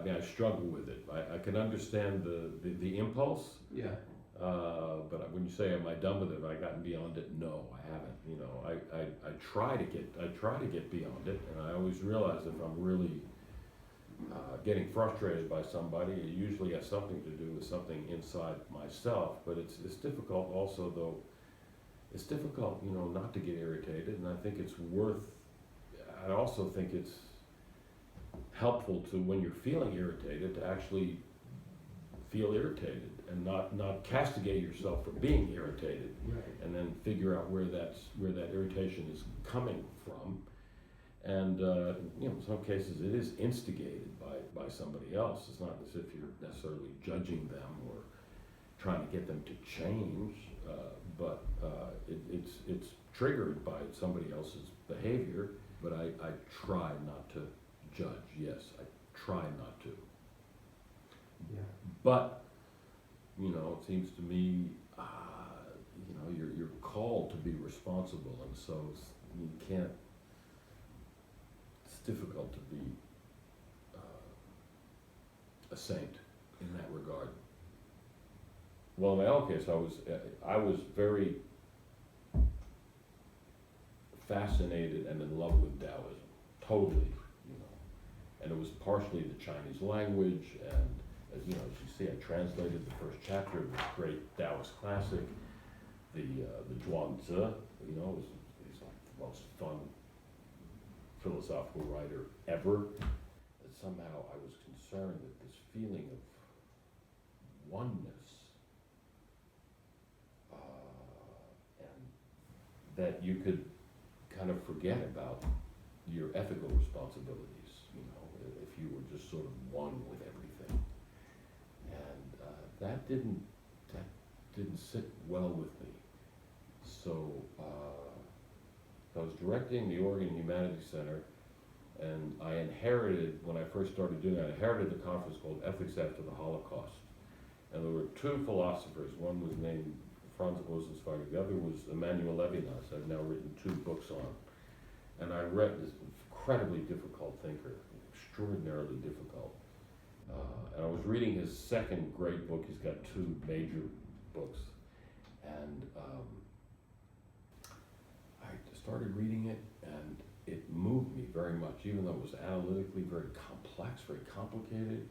mean, I struggle with it. I can understand the impulse. Yeah. But when you say, am I done with it? Have I gotten beyond it? No, I haven't. You know, I try to get beyond it, and I always realize if I'm really getting frustrated by somebody, it usually has something to do with something inside myself. But it's difficult also, though. It's difficult, you know, not to get irritated, and I think it's worth. I also think it's helpful to, when you're feeling irritated, to actually feel irritated and not castigate yourself for being irritated, Right. and then figure out where that irritation is coming from. And you know, in some cases it is instigated by somebody else. It's not as if you're necessarily judging them or trying to get them to change, but it's triggered by somebody else's behavior. But I try not to judge. Yes, I try not to. Yeah. But you know, it seems to me, you know, you're called to be responsible, and so you can't. It's difficult to be a saint in that regard. Well, in my own case, I was very fascinated and in love with Taoism, totally, you know, and it was partially the Chinese language, and as you know, as you see, I translated the first chapter of this great Taoist classic, the Zhuangzi, you know, he's like the most fun philosophical writer ever. And somehow I was concerned that this feeling of oneness, and that you could kind of forget about your ethical responsibilities, you know, if you were just sort of one with everything. And that didn't sit well with me. So I was directing the Oregon Humanities Center, and I inherited, when I first started doing that, I inherited the conference called Ethics After the Holocaust. And there were two philosophers. One was named Franz Rosenzweig, the other was Emmanuel Levinas. I've now written 2 books on. And I read this incredibly difficult thinker, extraordinarily difficult. And I was reading his second great book. He's got 2 major books. And I started reading it, and it moved me very much, even though it was analytically very complex, very complicated.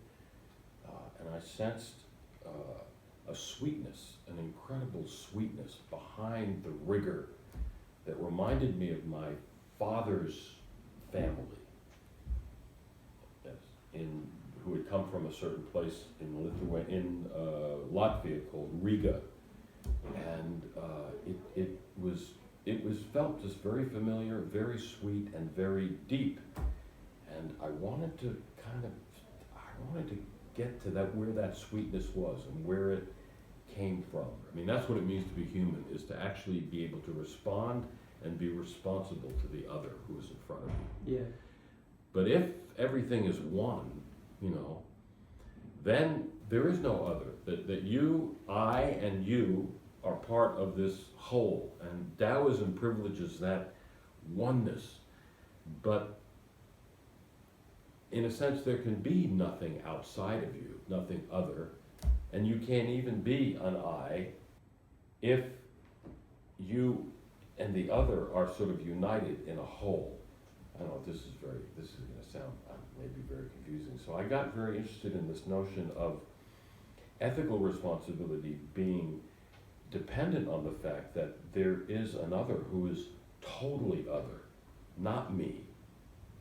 And I sensed a sweetness, an incredible sweetness behind the rigor that reminded me of my father's family, who had come from a certain place in Latvia called Riga, and it was felt just very familiar, very sweet, and very deep, and I wanted to get to that, where that sweetness was and where it came from. I mean, that's what it means to be human, is to actually be able to respond and be responsible to the other who is in front of you. Yeah. But if everything is one, you know, then there is no other. That you, I, and you are part of this whole. And Taoism privileges that oneness. But in a sense, there can be nothing outside of you, nothing other. And you can't even be an I if you and the other are sort of united in a whole. I don't know if this is going to sound maybe very confusing. So I got very interested in this notion of ethical responsibility being dependent on the fact that there is another who is totally other, not me,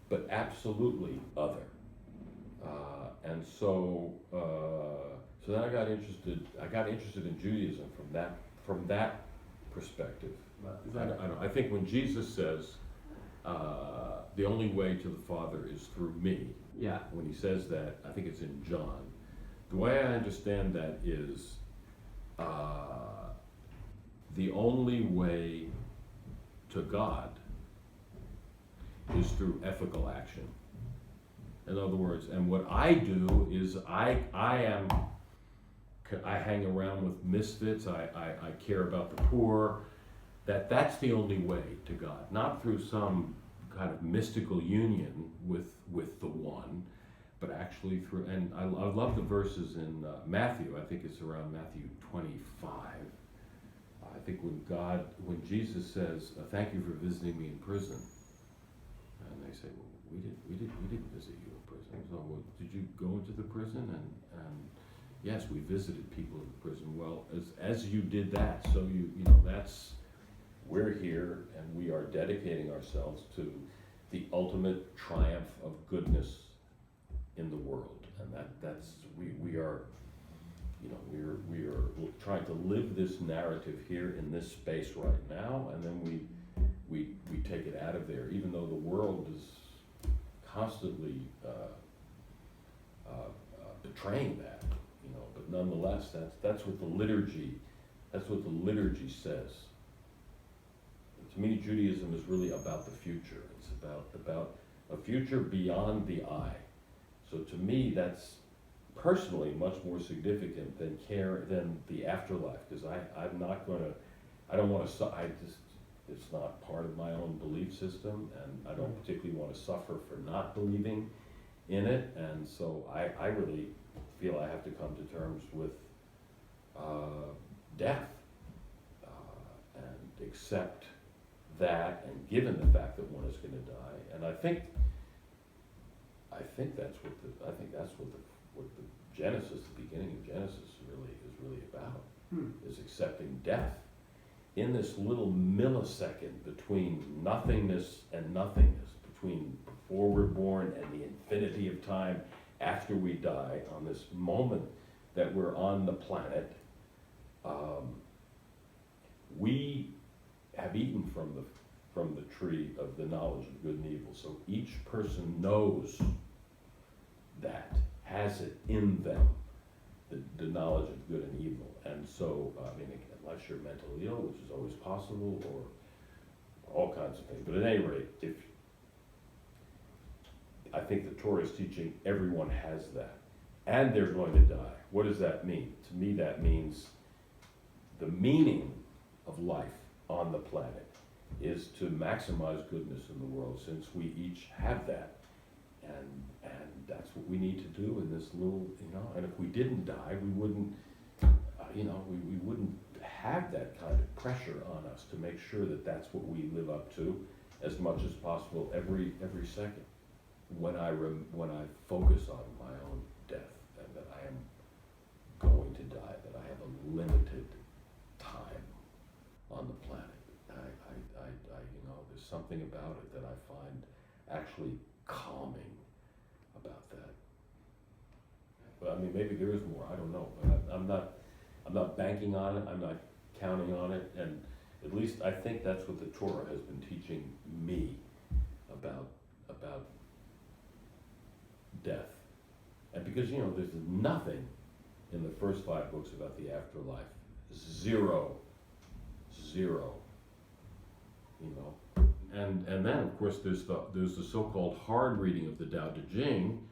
but absolutely other. And so then I got interested in Judaism from that perspective. I think when Jesus says, the only way to the Father is through me. Yeah. When he says that, I think it's in John. The way I understand that is, the only way to God is through ethical action. In other words, and what I do is I hang around with misfits. I care about the poor. That's the only way to God, not through some kind of mystical union with the one, but actually through, and I love the verses in Matthew. I think it's around Matthew 25. I think when Jesus says, "Thank you for visiting me in prison," and they say, "Well, we didn't visit you in prison." So, well, did you go into the prison? And yes, we visited people in the prison. Well, as you did that, so you know we're here and we are dedicating ourselves to the ultimate triumph of goodness in the world, and that's we are, you know, we are trying to live this narrative here in this space right now, and then we take it out of there, even though the world is constantly betraying that, you know. But nonetheless, that's what the liturgy says. To me, Judaism is really about the future. It's about a future beyond the eye. So to me, that's personally much more significant than the afterlife, because I'm not going to, I don't want to, it's not part of my own belief system, and I don't particularly want to suffer for not believing in it, and so I really feel I have to come to terms with death and accept that, and given the fact that one is going to die, and I think that's what the Genesis, the beginning of Genesis, is really about, is accepting death in this little millisecond between nothingness and nothingness, between before we're born and the infinity of time after we die, on this moment that we're on the planet. We have eaten from the tree of the knowledge of good and evil, so each person knows that, has it in them, the knowledge of good and evil. And so, I mean, unless you're mentally ill, which is always possible, or all kinds of things. But at any rate, I think the Torah is teaching everyone has that, and they're going to die. What does that mean? To me, that means the meaning of life on the planet is to maximize goodness in the world, since we each have that. And that's what we need to do in this little, you know, and if we didn't die, we wouldn't, you know, we wouldn't have that kind of pressure on us to make sure that that's what we live up to as much as possible every second. When I focus on my own death, and that I am going to die, that I have a limited time on the planet, I you know, there's something about it that I find actually calming about that. But I mean, maybe there is more, I don't know, but I'm not banking on it, I'm not counting on it, and at least I think that's what the Torah has been teaching me about death. And because, you know, there's nothing in the first 5 books about the afterlife, zero, you know. And then, of course, there's the so-called hard reading of the Tao Te Ching,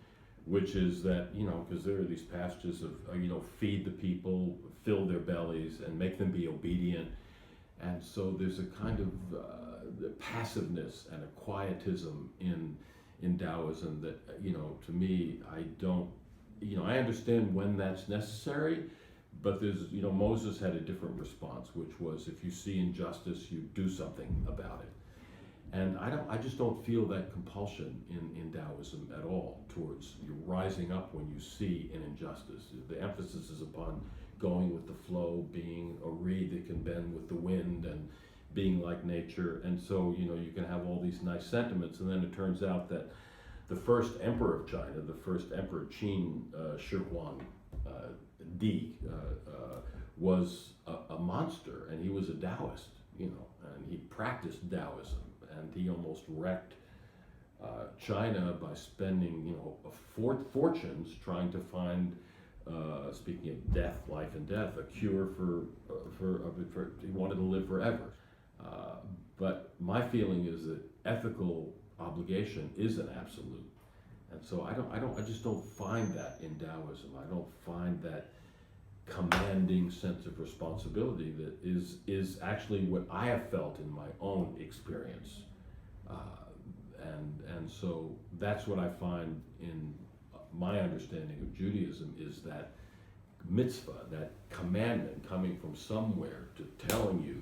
which is that, you know, because there are these passages of, you know, feed the people, fill their bellies, and make them be obedient. And so there's a kind of passiveness and a quietism in Taoism that, you know, to me, I don't, you know, I understand when that's necessary, but there's, you know, Moses had a different response, which was, if you see injustice, you do something about it. And I just don't feel that compulsion in Taoism at all towards you rising up when you see an injustice. The emphasis is upon going with the flow, being a reed that can bend with the wind, and being like nature. And so, you know, you can have all these nice sentiments, and then it turns out that the first emperor of China, the first emperor Qin Shi Huang Di, was a monster, and he was a Taoist, you know, and he practiced Taoism, and he almost wrecked China by spending, you know, fortunes trying to find, speaking of death, life and death, a cure for he wanted to live forever. But my feeling is that ethical obligation is an absolute, and so I just don't find that in Taoism. I don't find that commanding sense of responsibility that is actually what I have felt in my own experience, and so that's what I find in my understanding of Judaism is that mitzvah, that commandment coming from somewhere to telling you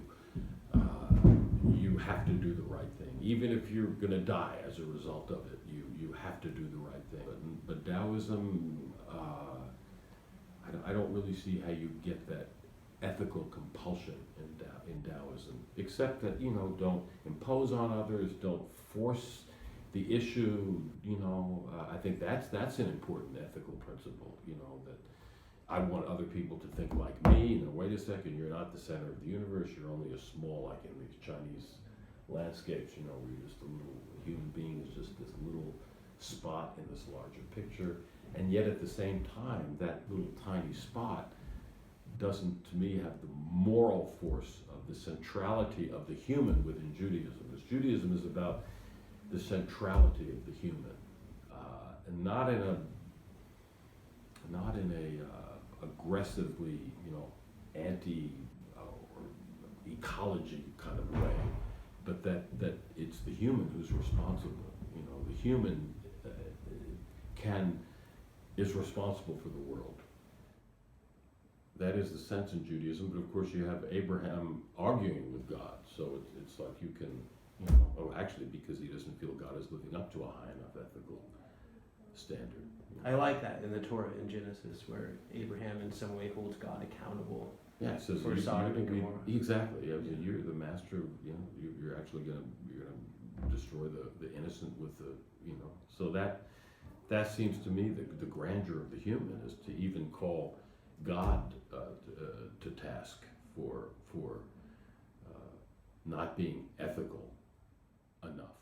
you have to do the right thing. Even if you're going to die as a result of it, you have to do the right thing. But Taoism, I don't really see how you get that ethical compulsion in Taoism, except that, don't impose on others, don't force the issue, I think that's an important ethical principle, that I want other people to think like me. Wait a second, you're not the center of the universe, you're only a small, like in these Chinese landscapes, where you're just a little, human being is just this little spot in this larger picture, and yet at the same time, that little tiny spot doesn't, to me, have the moral force of the centrality of the human within Judaism. Because Judaism is about the centrality of the human, and not in a aggressively, anti or ecology kind of way, but that it's the human who's responsible. The human is responsible for the world. That is the sense in Judaism, but of course you have Abraham arguing with God, so it's like you can, actually because he doesn't feel God is living up to a high enough ethical standard. I like that in the Torah in Genesis, where Abraham in some way holds God accountable. Yeah, it says For Sodom and Gomorrah. Exactly. You're the master of, you're actually gonna destroy the innocent with the, so that seems to me the grandeur of the human is to even call God to task for not being ethical enough.